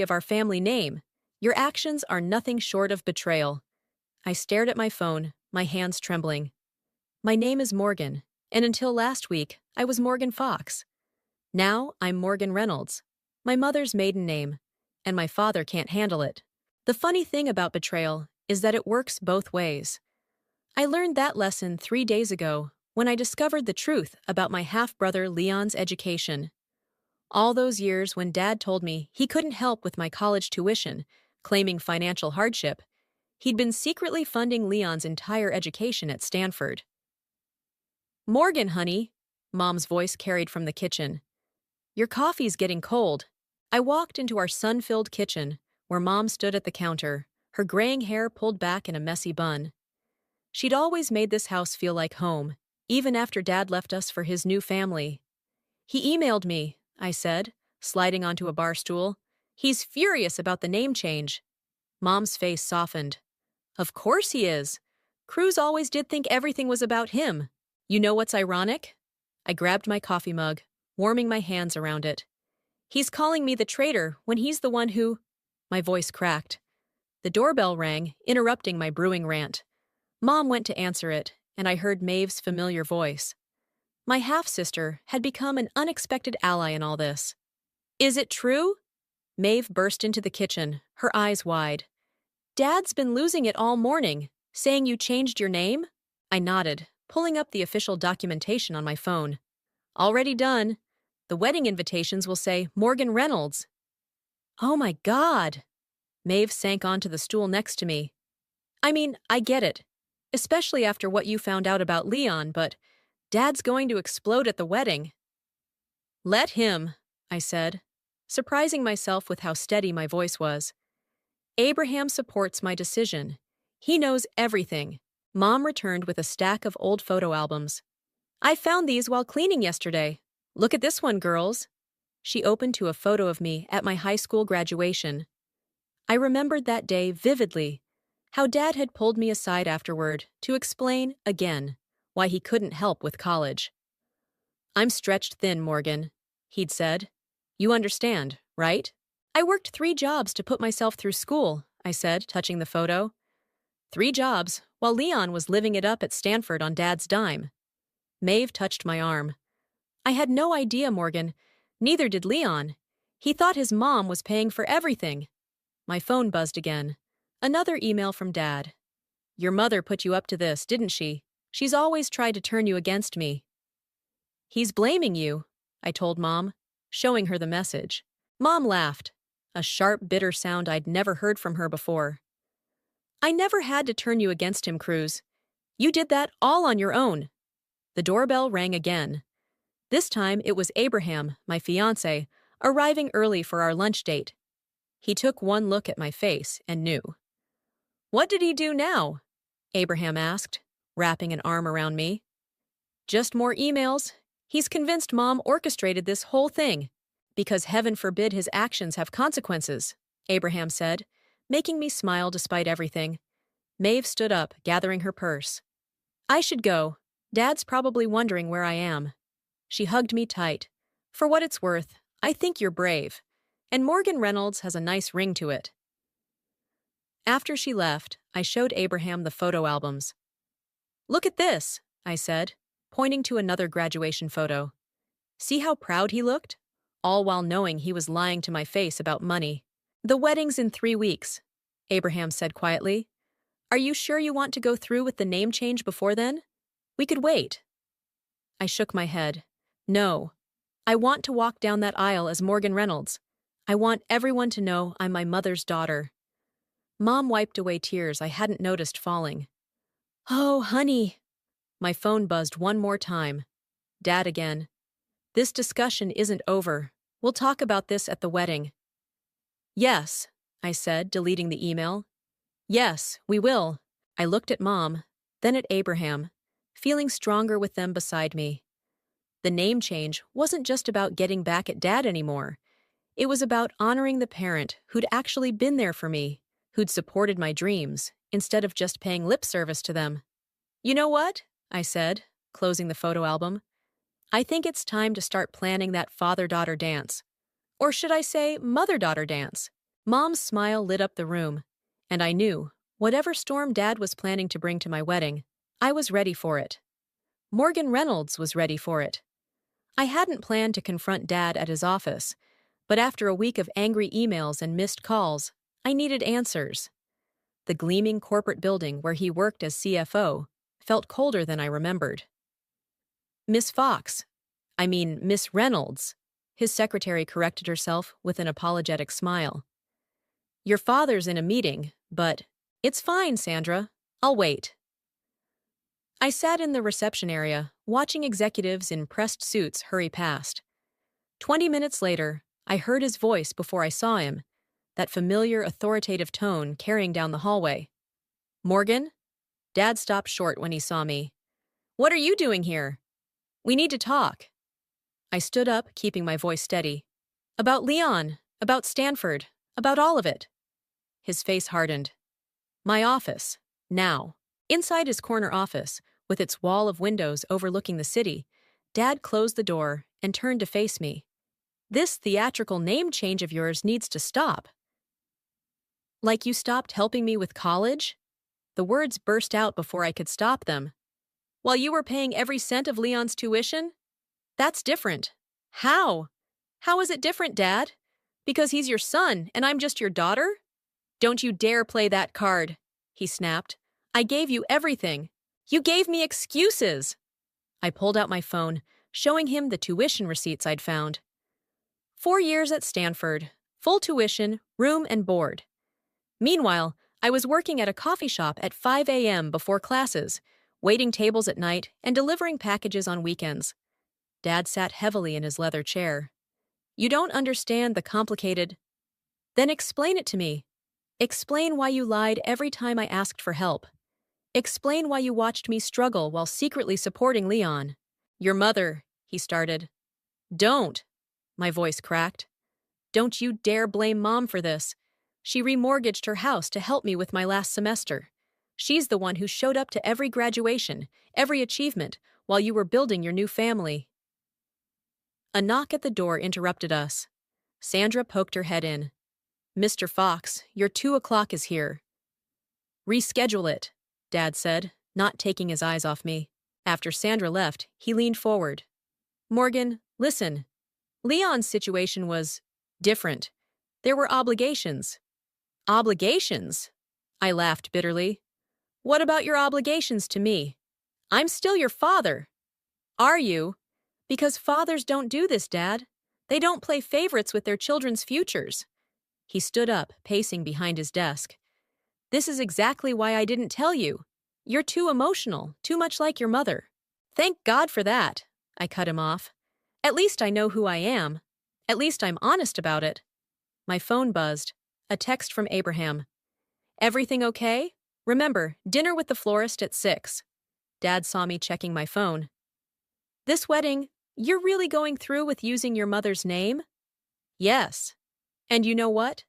of our family name. Your actions are nothing short of betrayal. I stared at my phone, my hands trembling. My name is Morgan, and until last week, I was Morgan Fox. Now I'm Morgan Reynolds, my mother's maiden name, and my father can't handle it. The funny thing about betrayal is that it works both ways. I learned that lesson 3 days ago when I discovered the truth about my half-brother Leon's education. All those years when Dad told me he couldn't help with my college tuition, claiming financial hardship, he'd been secretly funding Leon's entire education at Stanford. "Morgan, honey," Mom's voice carried from the kitchen. "Your coffee's getting cold." I walked into our sun-filled kitchen, where Mom stood at the counter, her graying hair pulled back in a messy bun. She'd always made this house feel like home, even after Dad left us for his new family. "He emailed me," I said, sliding onto a bar stool. "He's furious about the name change." Mom's face softened. "Of course he is. Cruz always did think everything was about him. You know what's ironic?" I grabbed my coffee mug, warming my hands around it. "He's calling me the traitor when he's the one who—" My voice cracked. The doorbell rang, interrupting my brewing rant. Mom went to answer it, and I heard Maeve's familiar voice. My half-sister had become an unexpected ally in all this. "Is it true?" Maeve burst into the kitchen, her eyes wide. "Dad's been losing it all morning, saying you changed your name?" I nodded, pulling up the official documentation on my phone. "Already done. The wedding invitations will say Morgan Reynolds." "Oh my God!" Maeve sank onto the stool next to me. "I mean, I get it, especially after what you found out about Leon, but Dad's going to explode at the wedding." "Let him," I said, surprising myself with how steady my voice was. "Abraham supports my decision. He knows everything." Mom returned with a stack of old photo albums. "I found these while cleaning yesterday. Look at this one, girls." She opened to a photo of me at my high school graduation. I remembered that day vividly, how Dad had pulled me aside afterward to explain, again, why he couldn't help with college. "I'm stretched thin, Morgan," he'd said. "You understand, right?" "I worked 3 jobs to put myself through school," I said, touching the photo. 3 jobs, while Leon was living it up at Stanford on Dad's dime. Maeve touched my arm. "I had no idea, Morgan. Neither did Leon. He thought his mom was paying for everything." My phone buzzed again. Another email from Dad. "Your mother put you up to this, didn't she? She's always tried to turn you against me." "He's blaming you," I told Mom, showing her the message. Mom laughed, a sharp, bitter sound I'd never heard from her before. "I never had to turn you against him, Cruz. You did that all on your own." The doorbell rang again. This time it was Abraham, my fiancé, arriving early for our lunch date. He took one look at my face and knew. "What did he do now?" Abraham asked, wrapping an arm around me. "Just more emails. He's convinced Mom orchestrated this whole thing. Because heaven forbid his actions have consequences," Abraham said, making me smile despite everything. Maeve stood up, gathering her purse. "I should go. Dad's probably wondering where I am." She hugged me tight. "For what it's worth, I think you're brave. And Morgan Reynolds has a nice ring to it." After she left, I showed Abraham the photo albums. "Look at this," I said, pointing to another graduation photo. "See how proud he looked?" All while knowing he was lying to my face about money. "The wedding's in 3 weeks," Abraham said quietly. "Are you sure you want to go through with the name change before then? We could wait." I shook my head. "No. I want to walk down that aisle as Morgan Reynolds. I want everyone to know I'm my mother's daughter." Mom wiped away tears I hadn't noticed falling. "Oh, honey." My phone buzzed one more time. Dad again. "This discussion isn't over. We'll talk about this at the wedding." "Yes," I said, deleting the email. "Yes, we will." I looked at Mom, then at Abraham, feeling stronger with them beside me. The name change wasn't just about getting back at Dad anymore. It was about honoring the parent who'd actually been there for me, who'd supported my dreams, instead of just paying lip service to them. "You know what?" I said, closing the photo album. "I think it's time to start planning that father-daughter dance. Or should I say mother-daughter dance? Mom's smile lit up the room, and I knew, whatever storm Dad was planning to bring to my wedding, I was ready for it. Morgan Reynolds was ready for it. I hadn't planned to confront Dad at his office, but after a week of angry emails and missed calls, I needed answers. The gleaming corporate building where he worked as CFO felt colder than I remembered. Miss Fox, Miss Reynolds, his secretary corrected herself with an apologetic smile. Your father's in a meeting, but it's fine, Sandra. I'll wait. I sat in the reception area, watching executives in pressed suits hurry past. 20 minutes later, I heard his voice before I saw him, that familiar authoritative tone carrying down the hallway. Morgan? Dad stopped short when he saw me. What are you doing here? We need to talk. I stood up, keeping my voice steady. About Leon, about Stanford, about all of it. His face hardened. My office, now. Inside his corner office, with its wall of windows overlooking the city, Dad closed the door and turned to face me. This theatrical name change of yours needs to stop. Like you stopped helping me with college? The words burst out before I could stop them. While you were paying every cent of Leon's tuition? That's different. How? How is it different, Dad? Because he's your son and I'm just your daughter? Don't you dare play that card, he snapped. I gave you everything. You gave me excuses. I pulled out my phone, showing him the tuition receipts I'd found. 4 years at Stanford, full tuition, room and board. Meanwhile, I was working at a coffee shop at 5 a.m. before classes, waiting tables at night and delivering packages on weekends. Dad sat heavily in his leather chair. You don't understand the complicated... Then explain it to me. Explain why you lied every time I asked for help. Explain why you watched me struggle while secretly supporting Leon. Your mother, he started. Don't, my voice cracked. Don't you dare blame Mom for this. She remortgaged her house to help me with my last semester. She's the one who showed up to every graduation, every achievement, while you were building your new family. A knock at the door interrupted us. Sandra poked her head in. Mr. Fox, your 2 o'clock is here. Reschedule it, Dad said, not taking his eyes off me. After Sandra left, he leaned forward. Morgan, listen. Leon's situation was different. There were obligations. Obligations? I laughed bitterly. What about your obligations to me? I'm still your father. Are you? Because fathers don't do this, Dad. They don't play favorites with their children's futures. He stood up, pacing behind his desk. This is exactly why I didn't tell you. You're too emotional, too much like your mother. Thank God for that, I cut him off. At least I know who I am. At least I'm honest about it. My phone buzzed. A text from Abraham. Everything okay? Remember, dinner with the florist at 6. Dad saw me checking my phone. This wedding, you're really going through with using your mother's name? Yes. And you know what?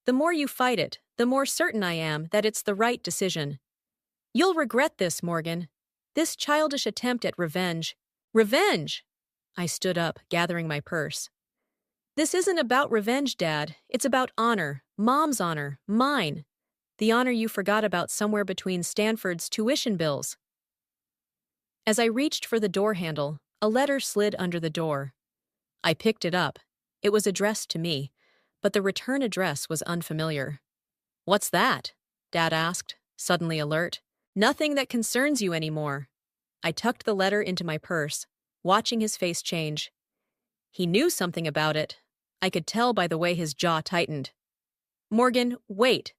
The more you fight it, the more certain I am that it's the right decision. You'll regret this, Morgan. This childish attempt at revenge. Revenge! I stood up, gathering my purse. This isn't about revenge, Dad. It's about honor. Mom's honor. Mine. The honor you forgot about somewhere between Stanford's tuition bills. As I reached for the door handle, a letter slid under the door. I picked it up. It was addressed to me, but the return address was unfamiliar. What's that? Dad asked, suddenly alert. Nothing that concerns you anymore. I tucked the letter into my purse, watching his face change. He knew something about it. I could tell by the way his jaw tightened. Morgan, wait.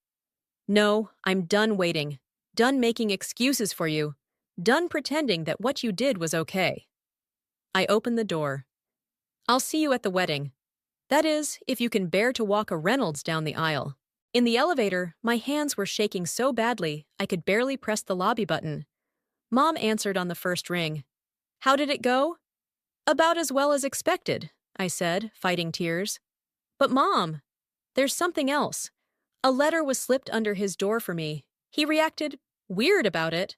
No, I'm done waiting. Done making excuses for you. Done pretending that what you did was okay. I opened the door. I'll see you at the wedding. That is, if you can bear to walk a Reynolds down the aisle. In the elevator, my hands were shaking so badly I could barely press the lobby button. Mom answered on the first ring. How did it go? About as well as expected, I said, fighting tears. But Mom, there's something else. A letter was slipped under his door for me. He reacted weird about it.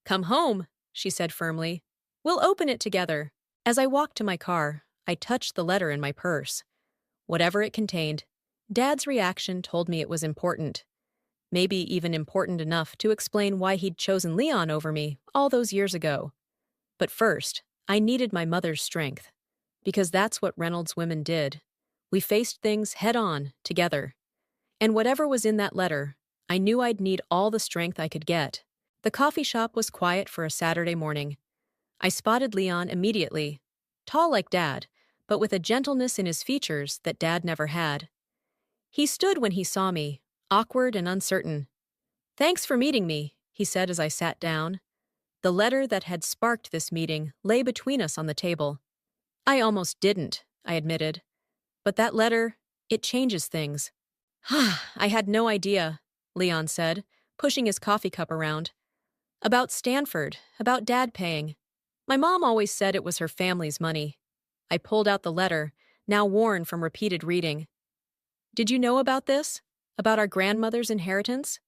Come home, she said firmly. We'll open it together. As I walked to my car, I touched the letter in my purse. Whatever it contained, Dad's reaction told me it was important. Maybe even important enough to explain why he'd chosen Leon over me all those years ago. But first, I needed my mother's strength. Because that's what Reynolds women did. We faced things head on, together. And whatever was in that letter, I knew I'd need all the strength I could get. The coffee shop was quiet for a Saturday morning. I spotted Leon immediately. Tall like Dad, but with a gentleness in his features that Dad never had. He stood when he saw me, awkward and uncertain. "Thanks for meeting me," he said as I sat down. The letter that had sparked this meeting lay between us on the table. "I almost didn't," I admitted. "But that letter, it changes things." "I had no idea," Leon said, pushing his coffee cup around. "About Stanford, about Dad paying. My mom always said it was her family's money." I pulled out the letter, now worn from repeated reading. "Did you know about this? About our grandmother's inheritance?"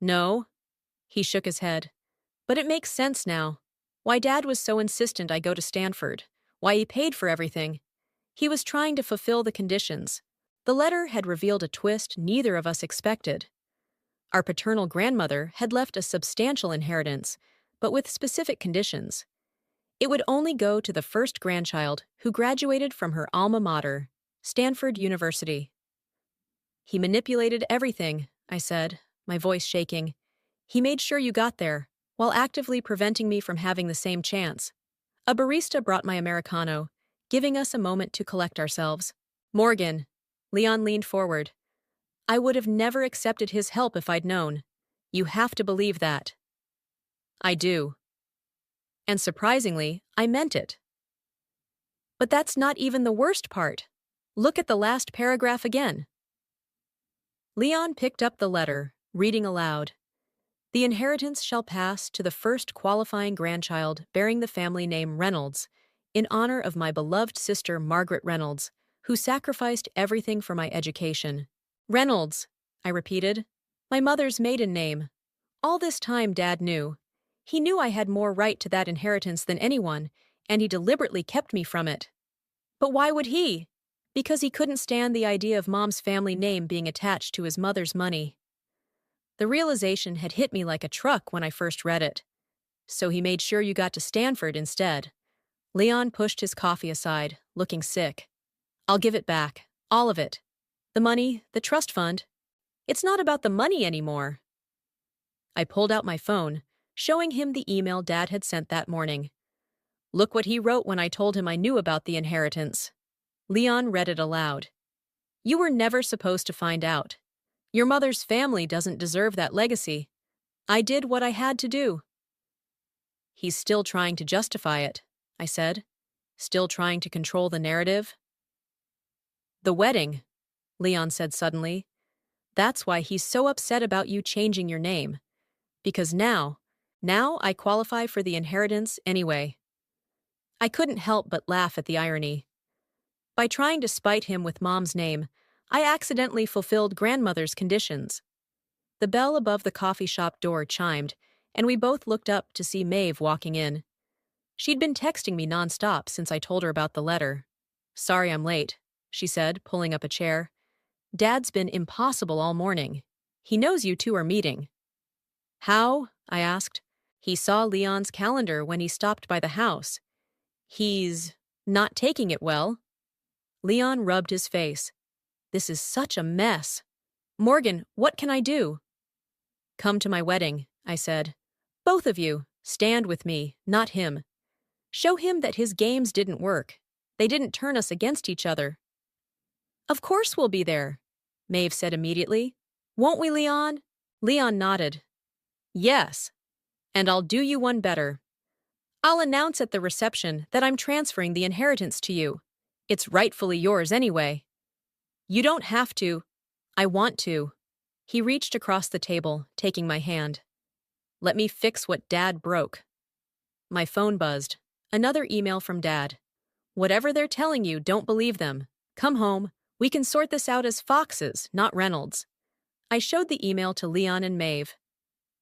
"No." He shook his head. "But it makes sense now. Why Dad was so insistent I go to Stanford. Why he paid for everything. He was trying to fulfill the conditions." The letter had revealed a twist neither of us expected. Our paternal grandmother had left a substantial inheritance, but with specific conditions. It would only go to the first grandchild who graduated from her alma mater, Stanford University. "He manipulated everything," I said, my voice shaking. "He made sure you got there, while actively preventing me from having the same chance." A barista brought my Americano, giving us a moment to collect ourselves. "Morgan." Leon leaned forward. "I would have never accepted his help if I'd known. You have to believe that." "I do." And surprisingly, I meant it. But that's not even the worst part. Look at the last paragraph again. Leon picked up the letter, reading aloud. "The inheritance shall pass to the first qualifying grandchild bearing the family name Reynolds, in honor of my beloved sister Margaret Reynolds, who sacrificed everything for my education." "Reynolds," I repeated. "My mother's maiden name. All this time Dad knew. He knew I had more right to that inheritance than anyone, and he deliberately kept me from it." "But why would he?" "Because he couldn't stand the idea of Mom's family name being attached to his mother's money." The realization had hit me like a truck when I first read it. "So he made sure you got to Stanford instead." Leon pushed his coffee aside, looking sick. "I'll give it back. All of it. The money, the trust fund. It's not about the money anymore." I pulled out my phone, showing him the email Dad had sent that morning. "Look what he wrote when I told him I knew about the inheritance." Leon read it aloud. "You were never supposed to find out. Your mother's family doesn't deserve that legacy. I did what I had to do." "He's still trying to justify it," I said. "Still trying to control the narrative." "The wedding," Leon said suddenly. "That's why he's so upset about you changing your name. Because now I qualify for the inheritance anyway." I couldn't help but laugh at the irony. By trying to spite him with Mom's name, I accidentally fulfilled grandmother's conditions. The bell above the coffee shop door chimed, and we both looked up to see Maeve walking in. She'd been texting me nonstop since I told her about the letter. "Sorry I'm late," she said, pulling up a chair. "Dad's been impossible all morning. He knows you two are meeting." "How?" I asked. "He saw Leon's calendar when he stopped by the house. He's not taking it well." Leon rubbed his face. "This is such a mess. Morgan, what can I do?" "Come to my wedding," I said. "Both of you, stand with me, not him. Show him that his games didn't work. They didn't turn us against each other." "Of course we'll be there," Maeve said immediately. "Won't we, Leon?" Leon nodded. "Yes. And I'll do you one better. I'll announce at the reception that I'm transferring the inheritance to you. It's rightfully yours anyway." "You don't have to." "I want to." He reached across the table, taking my hand. "Let me fix what Dad broke." My phone buzzed. Another email from Dad. "Whatever they're telling you, don't believe them. Come home. We can sort this out as Foxes, not Reynolds." I showed the email to Leon and Maeve.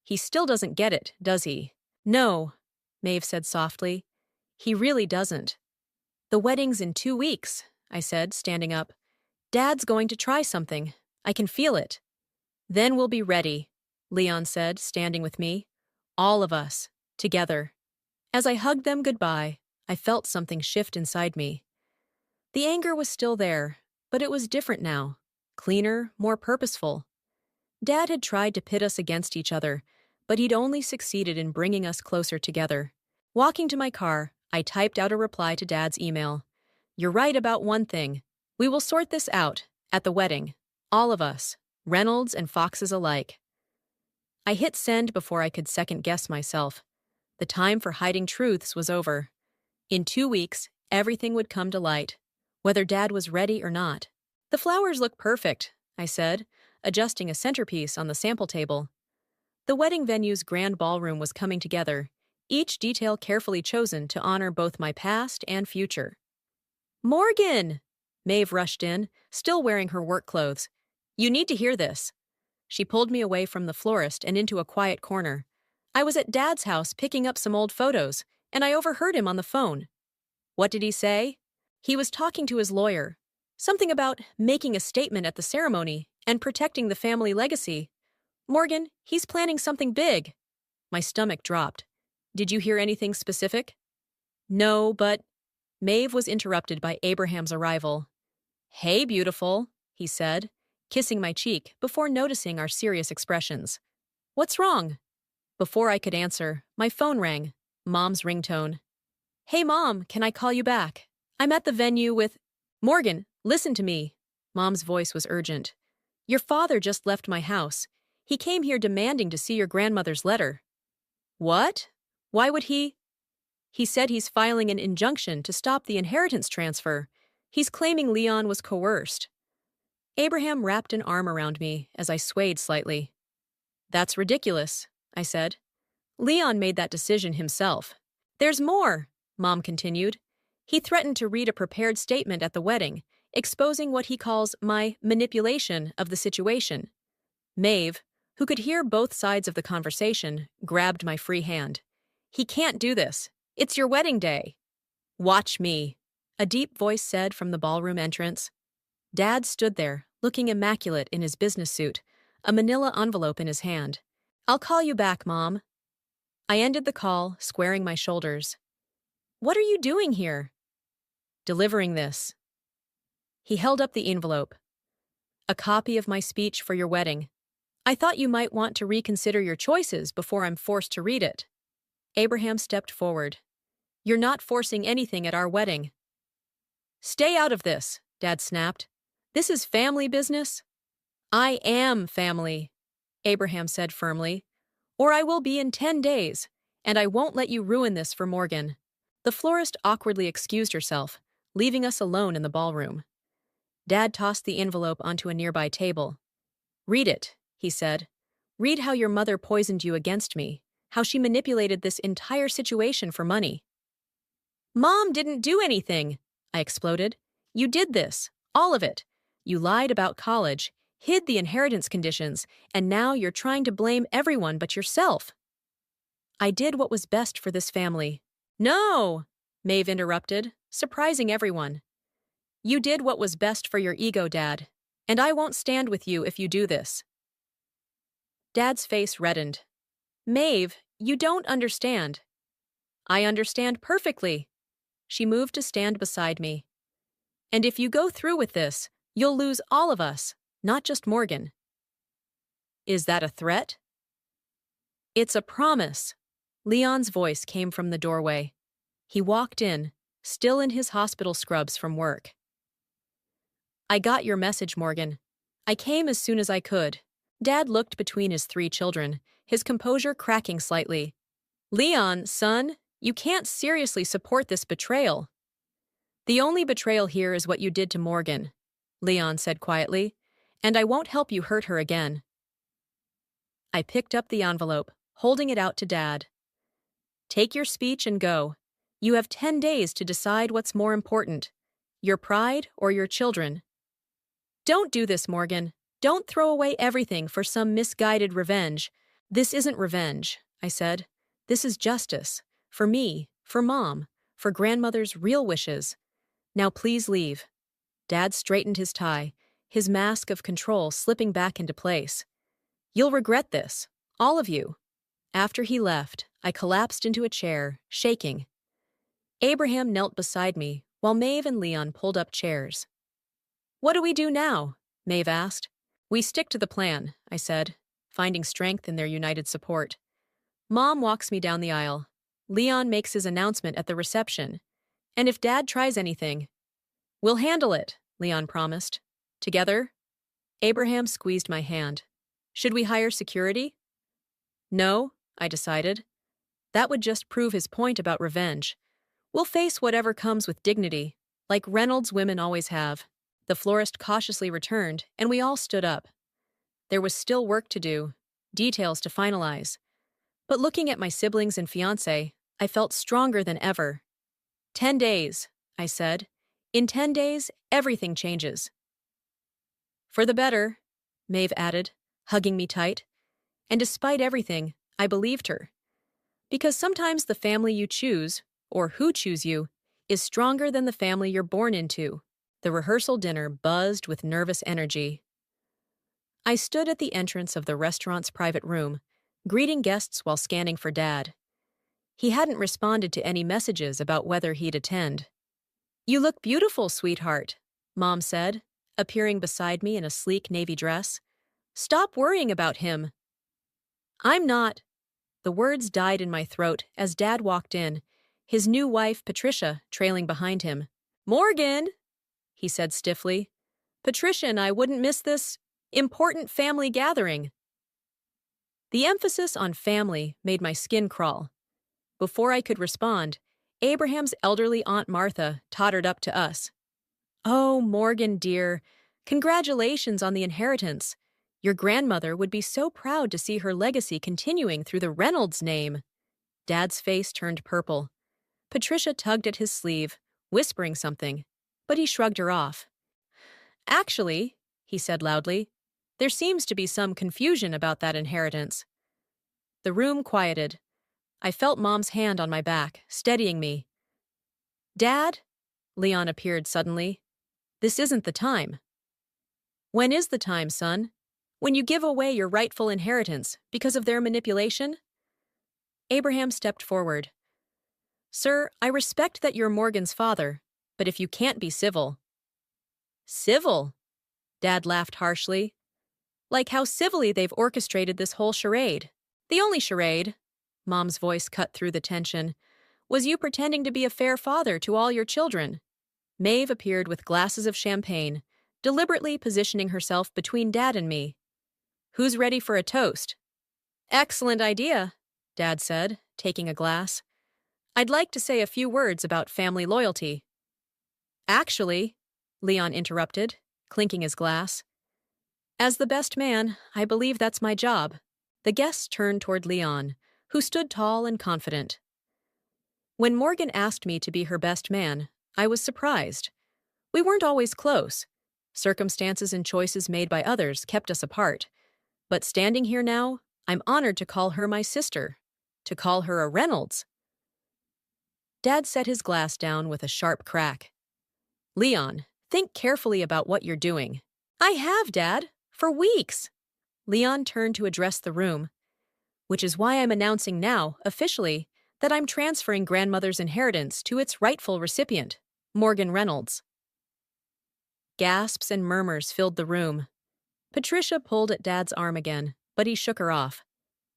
"He still doesn't get it, does he?" "No," Maeve said softly. "He really doesn't." "The wedding's in 2 weeks," I said, standing up. Dad's going to try something. I can feel it. Then we'll be ready, Leon said, standing with me. All of us, together. As I hugged them goodbye, I felt something shift inside me. The anger was still there, but it was different now. Cleaner, more purposeful. Dad had tried to pit us against each other, but he'd only succeeded in bringing us closer together. Walking to my car, I typed out a reply to Dad's email. You're right about one thing. We will sort this out, at the wedding. All of us, Reynolds and Foxes alike. I hit send before I could second-guess myself. The time for hiding truths was over. In 2 weeks, everything would come to light, whether Dad was ready or not. The flowers look perfect, I said, adjusting a centerpiece on the sample table. The wedding venue's grand ballroom was coming together, each detail carefully chosen to honor both my past and future. Morgan! Maeve rushed in, still wearing her work clothes. You need to hear this. She pulled me away from the florist and into a quiet corner. I was at Dad's house picking up some old photos, and I overheard him on the phone. What did he say? He was talking to his lawyer. Something about making a statement at the ceremony and protecting the family legacy. Morgan, he's planning something big. My stomach dropped. Did you hear anything specific? No, but... Maeve was interrupted by Abraham's arrival. Hey, beautiful, he said, kissing my cheek before noticing our serious expressions. What's wrong? Before I could answer, my phone rang. Mom's ringtone. Hey, Mom, can I call you back? I'm at the venue with... Morgan, listen to me. Mom's voice was urgent. Your father just left my house. He came here demanding to see your grandmother's letter. What? Why would he? He said he's filing an injunction to stop the inheritance transfer. He's claiming Leon was coerced. Abraham wrapped an arm around me as I swayed slightly. That's ridiculous, I said. Leon made that decision himself. There's more, Mom continued. He threatened to read a prepared statement at the wedding, exposing what he calls my manipulation of the situation. Maeve, who could hear both sides of the conversation, grabbed my free hand. He can't do this. It's your wedding day. Watch me, a deep voice said from the ballroom entrance. Dad stood there, looking immaculate in his business suit, a manila envelope in his hand. I'll call you back, Mom. I ended the call, squaring my shoulders. What are you doing here? Delivering this. He held up the envelope. A copy of my speech for your wedding. I thought you might want to reconsider your choices before I'm forced to read it. Abraham stepped forward. You're not forcing anything at our wedding. Stay out of this, Dad snapped. This is family business. I am family, Abraham said firmly. Or I will be in 10 days, and I won't let you ruin this for Morgan. The florist awkwardly excused herself, leaving us alone in the ballroom. Dad tossed the envelope onto a nearby table. Read it, he said. Read how your mother poisoned you against me, how she manipulated this entire situation for money. Mom didn't do anything, I exploded. You did this, all of it. You lied about college, hid the inheritance conditions, and now you're trying to blame everyone but yourself. I did what was best for this family. No, Maeve interrupted, surprising everyone. You did what was best for your ego, Dad, and I won't stand with you if you do this. Dad's face reddened. Maeve, you don't understand. I understand perfectly. She moved to stand beside me. And if you go through with this, you'll lose all of us, not just Morgan. Is that a threat? It's a promise. Leon's voice came from the doorway. He walked in, still in his hospital scrubs from work. I got your message, Morgan. I came as soon as I could. Dad looked between his 3 children, his composure cracking slightly. Leon, son, you can't seriously support this betrayal. The only betrayal here is what you did to Morgan, Leon said quietly, and I won't help you hurt her again. I picked up the envelope, holding it out to Dad. Take your speech and go. You have 10 days to decide what's more important, your pride or your children. Don't do this, Morgan. Don't throw away everything for some misguided revenge. This isn't revenge, I said. This is justice. For me, for Mom, for grandmother's real wishes. Now please leave. Dad straightened his tie, his mask of control slipping back into place. "You'll regret this. All of you." After he left, I collapsed into a chair, shaking. Abraham knelt beside me, while Maeve and Leon pulled up chairs. "What do we do now?" Maeve asked. "We stick to the plan," I said, finding strength in their united support. Mom walks me down the aisle. Leon makes his announcement at the reception. And if Dad tries anything, "We'll handle it," Leon promised. "Together?" Abraham squeezed my hand. "Should we hire security?" "No," I decided. "That would just prove his point about revenge. We'll face whatever comes with dignity, like Reynolds women always have." The florist cautiously returned, and we all stood up. There was still work to do, details to finalize. But looking at my siblings and fiancé, I felt stronger than ever. 10 days, I said. In 10 days, everything changes. "For the better," Maeve added, hugging me tight. And despite everything, I believed her. Because sometimes the family you choose, or who choose you, is stronger than the family you're born into. The rehearsal dinner buzzed with nervous energy. I stood at the entrance of the restaurant's private room, greeting guests while scanning for Dad. He hadn't responded to any messages about whether he'd attend. "You look beautiful, sweetheart," Mom said, appearing beside me in a sleek navy dress. "Stop worrying about him." "I'm not." The words died in my throat as Dad walked in, his new wife, Patricia, trailing behind him. "Morgan," he said stiffly. "Patricia and I wouldn't miss this important family gathering." The emphasis on family made my skin crawl. Before I could respond, Abraham's elderly Aunt Martha tottered up to us. "Oh, Morgan, dear, congratulations on the inheritance. Your grandmother would be so proud to see her legacy continuing through the Reynolds name." Dad's face turned purple. Patricia tugged at his sleeve, whispering something, but he shrugged her off. "Actually," he said loudly, "there seems to be some confusion about that inheritance." The room quieted. I felt Mom's hand on my back, steadying me. "Dad?" Leon appeared suddenly. "This isn't the time." "When is the time, son? When you give away your rightful inheritance because of their manipulation?" Abraham stepped forward. "Sir, I respect that you're Morgan's father, but if you can't be civil—" "Civil?" Dad laughed harshly. "Like how civilly they've orchestrated this whole charade. The only charade," Mom's voice cut through the tension, "was you pretending to be a fair father to all your children." Maeve appeared with glasses of champagne, deliberately positioning herself between Dad and me. "Who's ready for a toast?" "Excellent idea," Dad said, taking a glass. "I'd like to say a few words about family loyalty." "Actually," Leon interrupted, clinking his glass, "as the best man, I believe that's my job." The guests turned toward Leon, who stood tall and confident. When Morgan asked me to be her best man, I was surprised. We weren't always close. Circumstances and choices made by others kept us apart. But standing here now, I'm honored to call her my sister, to call her a Reynolds. Dad set his glass down with a sharp crack. "Leon, think carefully about what you're doing." "I have, Dad, for weeks." Leon turned to address the room. "Which is why I'm announcing now, officially, that I'm transferring grandmother's inheritance to its rightful recipient, Morgan Reynolds." Gasps and murmurs filled the room. Patricia pulled at Dad's arm again, but he shook her off.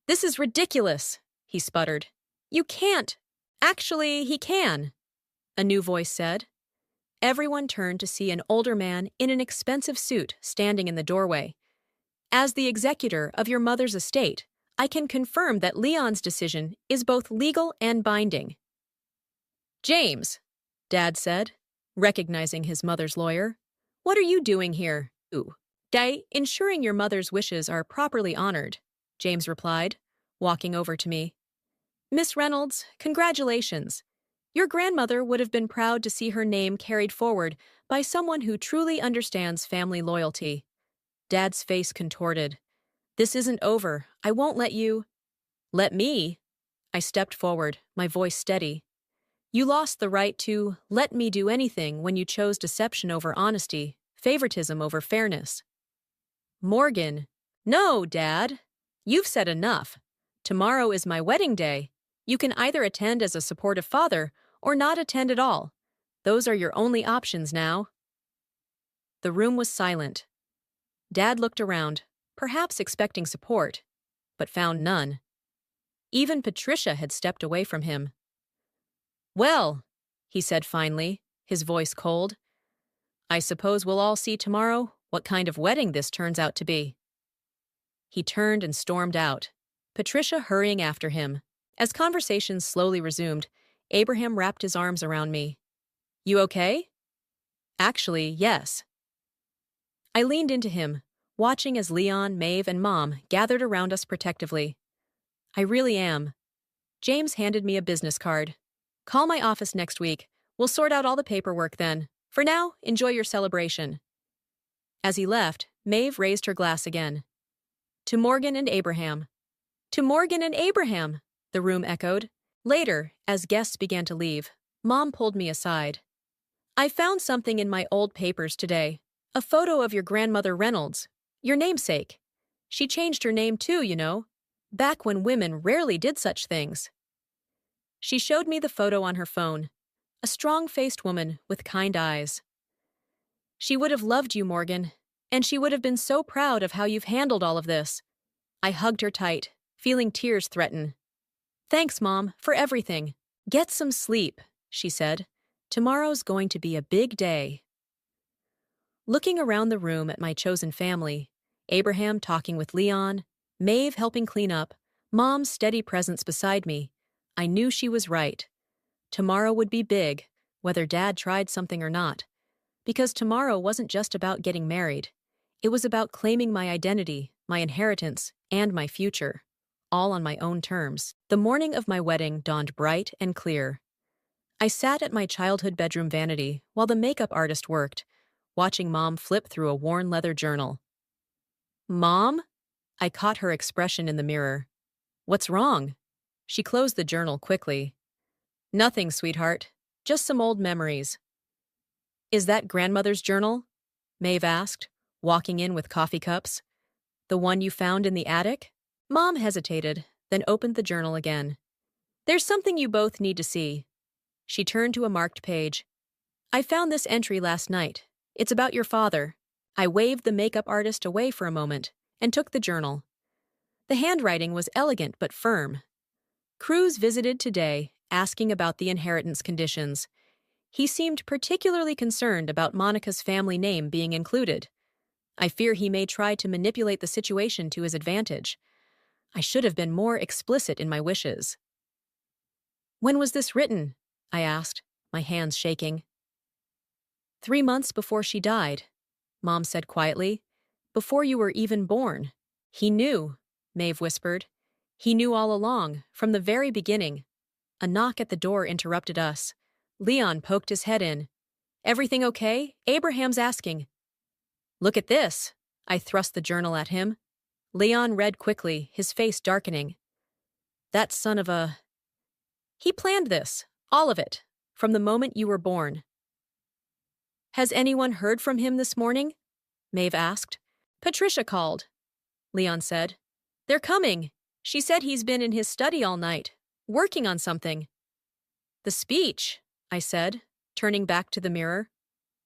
"This is ridiculous," he sputtered. "You can't." "Actually, he can," a new voice said. Everyone turned to see an older man in an expensive suit standing in the doorway. "As the executor of your mother's estate, I can confirm that Leon's decision is both legal and binding." "James," Dad said, recognizing his mother's lawyer, "what are you doing here?" "Ensuring your mother's wishes are properly honored," James replied, walking over to me. "Miss Reynolds, congratulations. Your grandmother would have been proud to see her name carried forward by someone who truly understands family loyalty." Dad's face contorted. "This isn't over. I won't let you—" "Let me?" I stepped forward, my voice steady. "You lost the right to let me do anything when you chose deception over honesty, favoritism over fairness. Morgan, no, Dad. You've said enough. Tomorrow is my wedding day. You can either attend as a supportive father or not attend at all. Those are your only options now. The room was silent. Dad looked around, perhaps expecting support, but found none. Even Patricia had stepped away from him. Well, he said finally, his voice cold, I suppose we'll all see tomorrow what kind of wedding this turns out to be. He turned and stormed out, Patricia hurrying after him. As conversations slowly resumed, Abraham wrapped his arms around me. You okay? Actually, yes. I leaned into him, watching as Leon, Maeve, and Mom gathered around us protectively. I really am. James handed me a business card. Call my office next week. We'll sort out all the paperwork then. For now, enjoy your celebration. As he left, Maeve raised her glass again. To Morgan and Abraham. To Morgan and Abraham, the room echoed. Later, as guests began to leave, Mom pulled me aside. I found something in my old papers today. A photo of your grandmother Reynolds, your namesake. She changed her name too, you know, back when women rarely did such things. She showed me the photo on her phone, a strong-faced woman with kind eyes. She would have loved you, Morgan, and she would have been so proud of how you've handled all of this. I hugged her tight, feeling tears threaten. Thanks, Mom, for everything. Get some sleep, she said. Tomorrow's going to be a big day. Looking around the room at my chosen family, Abraham talking with Leon, Maeve helping clean up, Mom's steady presence beside me, I knew she was right. Tomorrow would be big, whether Dad tried something or not. Because tomorrow wasn't just about getting married. It was about claiming my identity, my inheritance, and my future, all on my own terms. The morning of my wedding dawned bright and clear. I sat at my childhood bedroom vanity while the makeup artist worked, watching Mom flip through a worn leather journal. Mom? I caught her expression in the mirror. What's wrong? She closed the journal quickly. Nothing, sweetheart. Just some old memories. Is that grandmother's journal? Maeve asked, walking in with coffee cups. The one you found in the attic? Mom hesitated, then opened the journal again. There's something you both need to see. She turned to a marked page. I found this entry last night. It's about your father. I waved the makeup artist away for a moment and took the journal. The handwriting was elegant but firm. Cruz visited today, asking about the inheritance conditions. He seemed particularly concerned about Monica's family name being included. I fear he may try to manipulate the situation to his advantage. I should have been more explicit in my wishes. When was this written? I asked, my hands shaking. 3 months before she died, Mom said quietly. Before you were even born. He knew, Maeve whispered. He knew all along, from the very beginning. A knock at the door interrupted us. Leon poked his head in. Everything okay? Abraham's asking. Look at this. I thrust the journal at him. Leon read quickly, his face darkening. That son of a... He planned this, all of it, from the moment you were born. Has anyone heard from him this morning? Maeve asked. Patricia called, Leon said. They're coming. She said he's been in his study all night, working on something. The speech, I said, turning back to the mirror.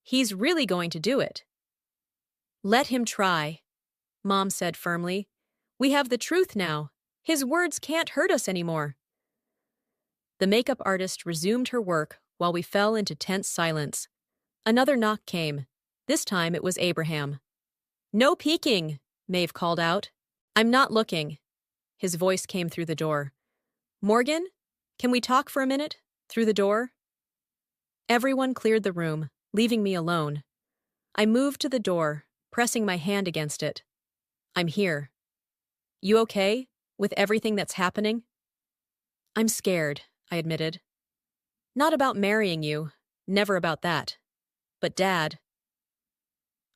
He's really going to do it. Let him try, Mom said firmly. We have the truth now. His words can't hurt us anymore. The makeup artist resumed her work while we fell into tense silence. Another knock came. This time it was Abraham. No peeking, Maeve called out. I'm not looking. His voice came through the door. Morgan, can we talk for a minute? Through the door? Everyone cleared the room, leaving me alone. I moved to the door, pressing my hand against it. I'm here. You okay? With everything that's happening? I'm scared, I admitted. Not about marrying you, never about that. But Dad.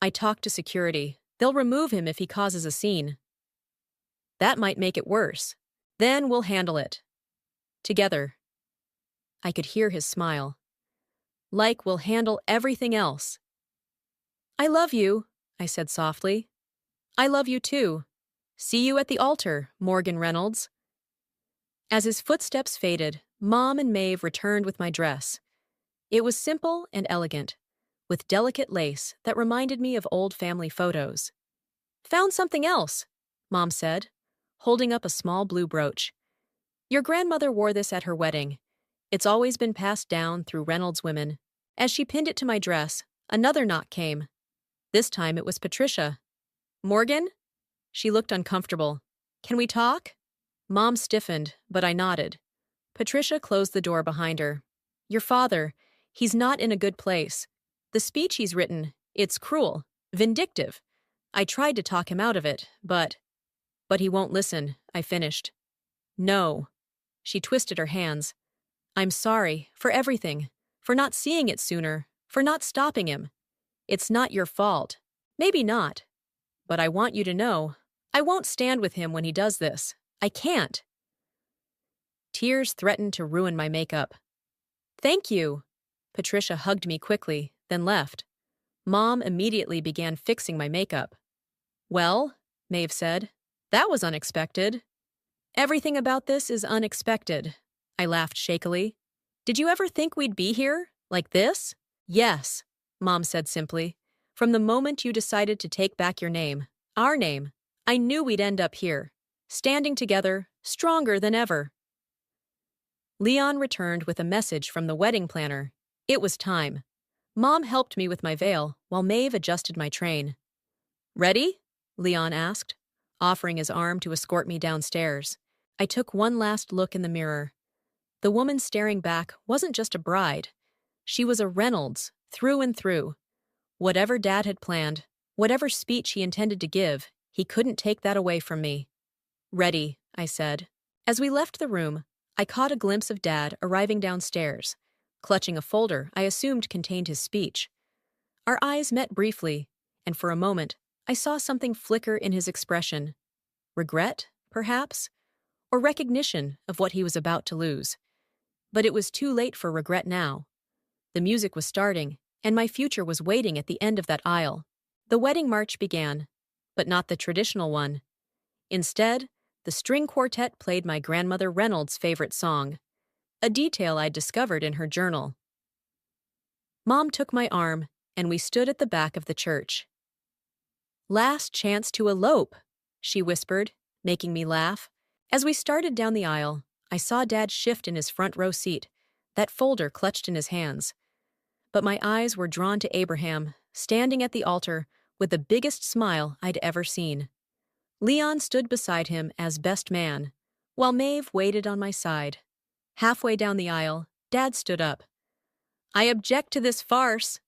I talked to security. They'll remove him if he causes a scene. That might make it worse. Then we'll handle it. Together. I could hear his smile. Like we'll handle everything else. I love you, I said softly. I love you too. See you at the altar, Morgan Reynolds. As his footsteps faded, Mom and Maeve returned with my dress. It was simple and elegant, with delicate lace that reminded me of old family photos. Found something else, Mom said, holding up a small blue brooch. Your grandmother wore this at her wedding. It's always been passed down through Reynolds women. As she pinned it to my dress, another knock came. This time it was Patricia. Morgan? She looked uncomfortable. Can we talk? Mom stiffened, but I nodded. Patricia closed the door behind her. Your father, he's not in a good place. The speech he's written, it's cruel, vindictive. I tried to talk him out of it, but he won't listen, I finished. No. She twisted her hands. I'm sorry, for everything, for not seeing it sooner, for not stopping him. It's not your fault. Maybe not. But I want you to know, I won't stand with him when he does this. I can't. Tears threatened to ruin my makeup. Thank you. Patricia hugged me quickly, then left. Mom immediately began fixing my makeup. Well, Maeve said, that was unexpected. Everything about this is unexpected, I laughed shakily. Did you ever think we'd be here, like this? Yes, Mom said simply. From the moment you decided to take back your name, our name, I knew we'd end up here, standing together, stronger than ever. Leon returned with a message from the wedding planner. It was time. Mom helped me with my veil, while Maeve adjusted my train. Ready? Leon asked, offering his arm to escort me downstairs. I took one last look in the mirror. The woman staring back wasn't just a bride. She was a Reynolds, through and through. Whatever Dad had planned, whatever speech he intended to give, he couldn't take that away from me. Ready, I said. As we left the room, I caught a glimpse of Dad arriving downstairs, clutching a folder I assumed contained his speech. Our eyes met briefly, and for a moment, I saw something flicker in his expression. Regret, perhaps? Or recognition of what he was about to lose. But it was too late for regret now. The music was starting, and my future was waiting at the end of that aisle. The wedding march began, but not the traditional one. Instead, the string quartet played my grandmother Reynolds' favorite song, a detail I'd discovered in her journal. Mom took my arm, and we stood at the back of the church. Last chance to elope, she whispered, making me laugh. As we started down the aisle, I saw Dad shift in his front row seat, that folder clutched in his hands. But my eyes were drawn to Abraham, standing at the altar with the biggest smile I'd ever seen. Leon stood beside him as best man, while Maeve waited on my side. Halfway down the aisle, Dad stood up. I object to this farce,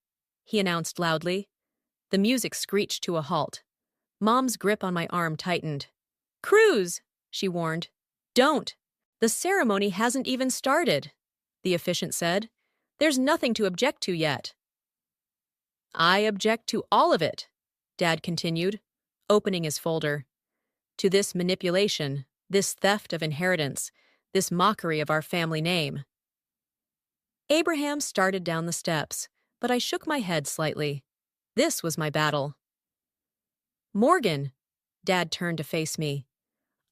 he announced loudly. The music screeched to a halt. Mom's grip on my arm tightened. Cruz, she warned. Don't. The ceremony hasn't even started, the officiant said. There's nothing to object to yet. I object to all of it, Dad continued, opening his folder. To this manipulation, this theft of inheritance, this mockery of our family name. Abraham started down the steps, but I shook my head slightly. This was my battle. Morgan, Dad turned to face me.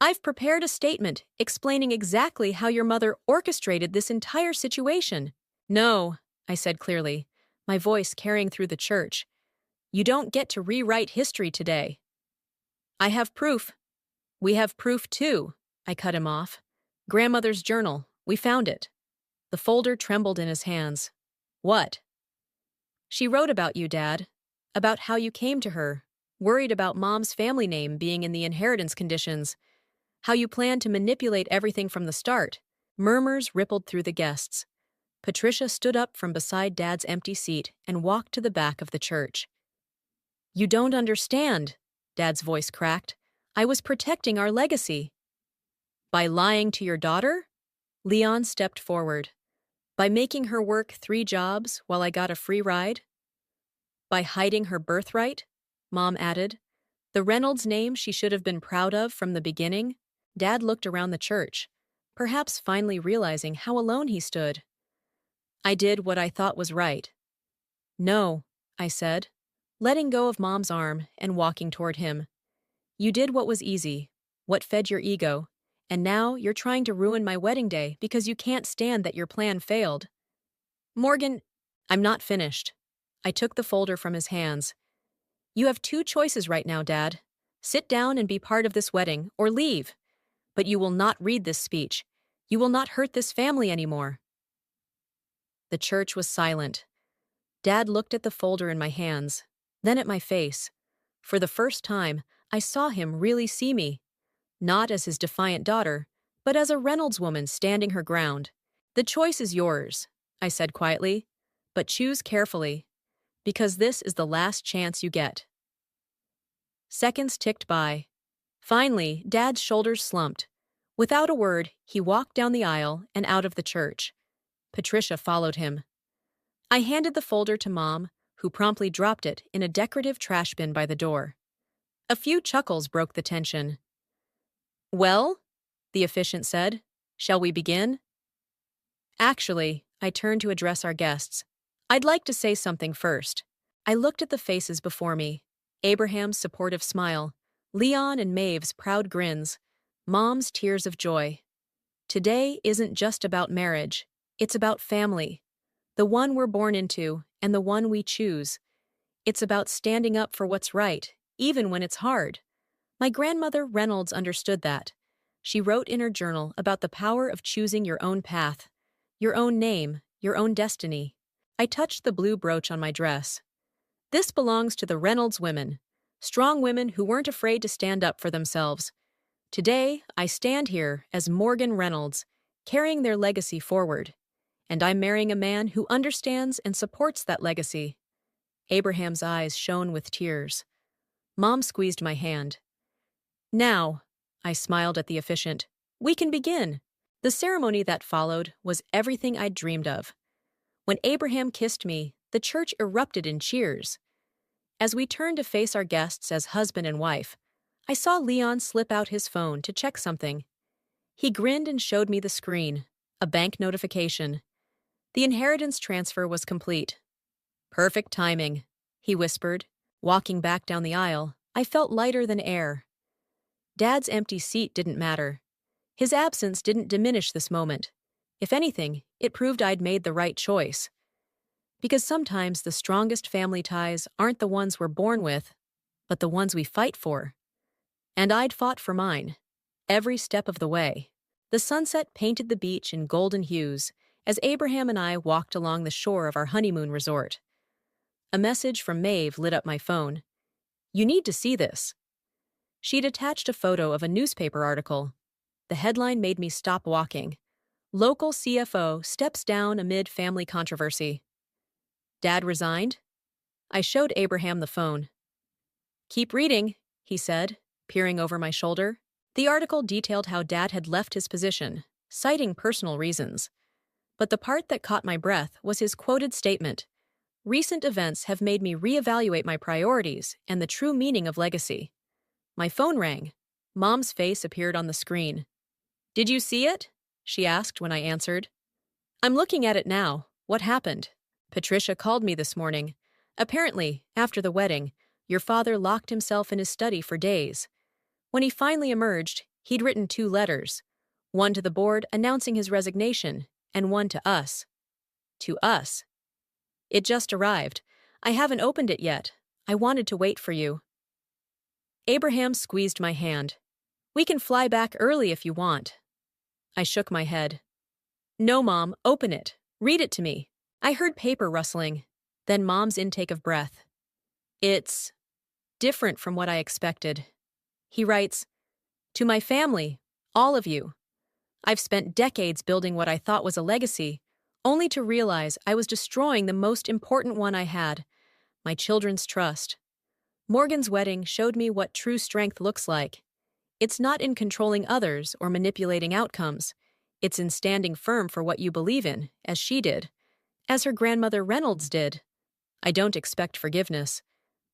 I've prepared a statement explaining exactly how your mother orchestrated this entire situation. No, I said clearly, my voice carrying through the church. You don't get to rewrite history today. I have proof. We have proof too, I cut him off. Grandmother's journal, we found it. The folder trembled in his hands. What? She wrote about you, Dad. About how you came to her, worried about Mom's family name being in the inheritance conditions. How you planned to manipulate everything from the start. Murmurs rippled through the guests. Patricia stood up from beside Dad's empty seat and walked to the back of the church. You don't understand, Dad's voice cracked. I was protecting our legacy. By lying to your daughter? Leon stepped forward. By making her work 3 jobs while I got a free ride? By hiding her birthright? Mom added. The Reynolds name she should have been proud of from the beginning? Dad looked around the church, perhaps finally realizing how alone he stood. I did what I thought was right. No, I said. letting go of Mom's arm and walking toward him. You did what was easy, what fed your ego, and now you're trying to ruin my wedding day because you can't stand that your plan failed. Morgan, I'm not finished. I took the folder from his hands. You have two choices right now, Dad. Sit down and be part of this wedding, or leave. But you will not read this speech. You will not hurt this family anymore. The church was silent. Dad looked at the folder in my hands, then at my face. For the first time, I saw him really see me. Not as his defiant daughter, but as a Reynolds woman standing her ground. The choice is yours, I said quietly, but choose carefully, because this is the last chance you get. Seconds ticked by. Finally, Dad's shoulders slumped. Without a word, he walked down the aisle and out of the church. Patricia followed him. I handed the folder to Mom, who promptly dropped it in a decorative trash bin by the door. A few chuckles broke the tension. Well, the officiant said, shall we begin? Actually, I turned to address our guests. I'd like to say something first. I looked at the faces before me. Abraham's supportive smile, Leon and Maeve's proud grins, Mom's tears of joy. Today isn't just about marriage. It's about family. The one we're born into and the one we choose. It's about standing up for what's right, even when it's hard. My grandmother Reynolds understood that. She wrote in her journal about the power of choosing your own path, your own name, your own destiny. I touched the blue brooch on my dress. This belongs to the Reynolds women, strong women who weren't afraid to stand up for themselves. Today, I stand here as Morgan Reynolds, carrying their legacy forward. And I'm marrying a man who understands and supports that legacy. Abraham's eyes shone with tears. Mom squeezed my hand. Now, I smiled at the officiant, we can begin. The ceremony that followed was everything I'd dreamed of. When Abraham kissed me, the church erupted in cheers. As we turned to face our guests as husband and wife, I saw Leon slip out his phone to check something. He grinned and showed me the screen, a bank notification. The inheritance transfer was complete. Perfect timing, he whispered. Walking back down the aisle, I felt lighter than air. Dad's empty seat didn't matter. His absence didn't diminish this moment. If anything, it proved I'd made the right choice. Because sometimes the strongest family ties aren't the ones we're born with, but the ones we fight for. And I'd fought for mine, every step of the way. The sunset painted the beach in golden hues as Abraham and I walked along the shore of our honeymoon resort. A message from Maeve lit up my phone. You need to see this. She'd attached a photo of a newspaper article. The headline made me stop walking. Local CFO steps down amid family controversy. Dad resigned? I showed Abraham the phone. Keep reading, he said, peering over my shoulder. The article detailed how Dad had left his position, citing personal reasons. But the part that caught my breath was his quoted statement. Recent events have made me reevaluate my priorities and the true meaning of legacy. My phone rang. Mom's face appeared on the screen. Did you see it? She asked when I answered. I'm looking at it now. What happened? Patricia called me this morning. Apparently, after the wedding, your father locked himself in his study for days. When he finally emerged, he'd written 2 letters. One to the board announcing his resignation, and one to us. To us. It just arrived. I haven't opened it yet. I wanted to wait for you. Abraham squeezed my hand. We can fly back early if you want. I shook my head. No, Mom, open it. Read it to me. I heard paper rustling, then Mom's intake of breath. It's different from what I expected. He writes, to my family, all of you. I've spent decades building what I thought was a legacy, only to realize I was destroying the most important one I had, my children's trust. Morgan's wedding showed me what true strength looks like. It's not in controlling others or manipulating outcomes. It's in standing firm for what you believe in, as she did, as her grandmother Reynolds did. I don't expect forgiveness,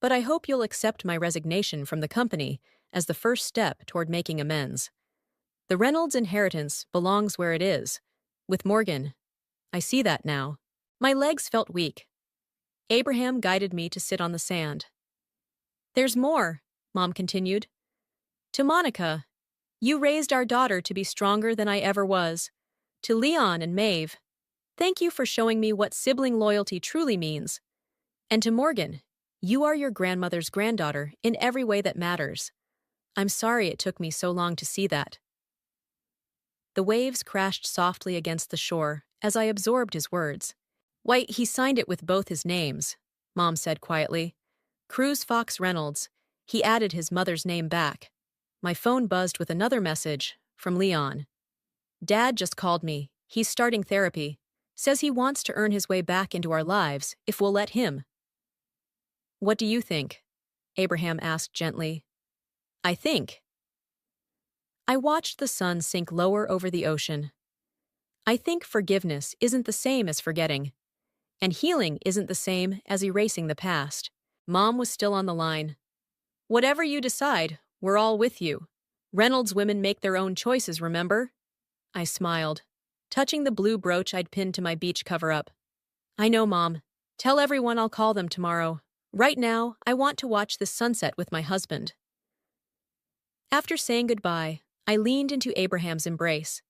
but I hope you'll accept my resignation from the company as the first step toward making amends. The Reynolds inheritance belongs where it is, with Morgan. I see that now. My legs felt weak. Abraham guided me to sit on the sand. There's more, Mom continued. To Monica, you raised our daughter to be stronger than I ever was. To Leon and Maeve, thank you for showing me what sibling loyalty truly means. And to Morgan, you are your grandmother's granddaughter in every way that matters. I'm sorry it took me so long to see that. The waves crashed softly against the shore as I absorbed his words. Why, he signed it with both his names, Mom said quietly. Cruz Fox Reynolds. He added his mother's name back. My phone buzzed with another message from Leon. Dad just called me. He's starting therapy. Says he wants to earn his way back into our lives if we'll let him. What do you think? Abraham asked gently. I watched the sun sink lower over the ocean. I think forgiveness isn't the same as forgetting. And healing isn't the same as erasing the past. Mom was still on the line. Whatever you decide, we're all with you. Reynolds women make their own choices, remember? I smiled, touching the blue brooch I'd pinned to my beach cover-up. I know, Mom. Tell everyone I'll call them tomorrow. Right now, I want to watch the sunset with my husband. After saying goodbye, I leaned into Abraham's embrace.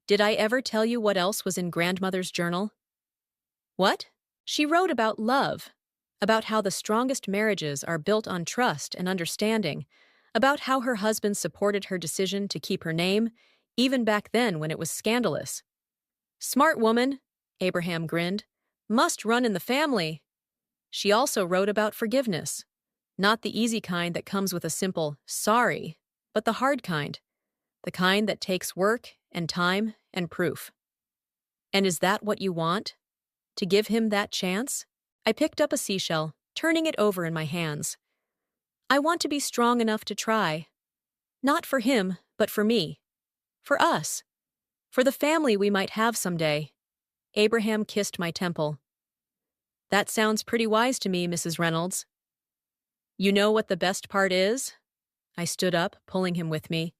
Did I ever tell you what else was in Grandmother's journal? What? She wrote about love, about how the strongest marriages are built on trust and understanding, about how her husband supported her decision to keep her name, even back then when it was scandalous. Smart woman, Abraham grinned. Must run in the family. She also wrote about forgiveness. Not the easy kind that comes with a simple sorry, but the hard kind. The kind that takes work and time and proof. And is that what you want? To give him that chance? I picked up a seashell, turning it over in my hands. I want to be strong enough to try. Not for him, but for me. For us. For the family we might have someday. Abraham kissed my temple. That sounds pretty wise to me, Mrs. Reynolds. You know what the best part is? I stood up, pulling him with me.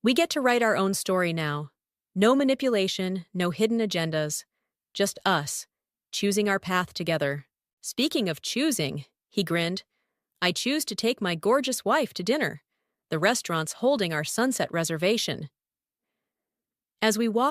We get to write our own story now. No manipulation, no hidden agendas. Just us, choosing our path together. Speaking of choosing, he grinned, I choose to take my gorgeous wife to dinner. The restaurant's holding our sunset reservation. As we walked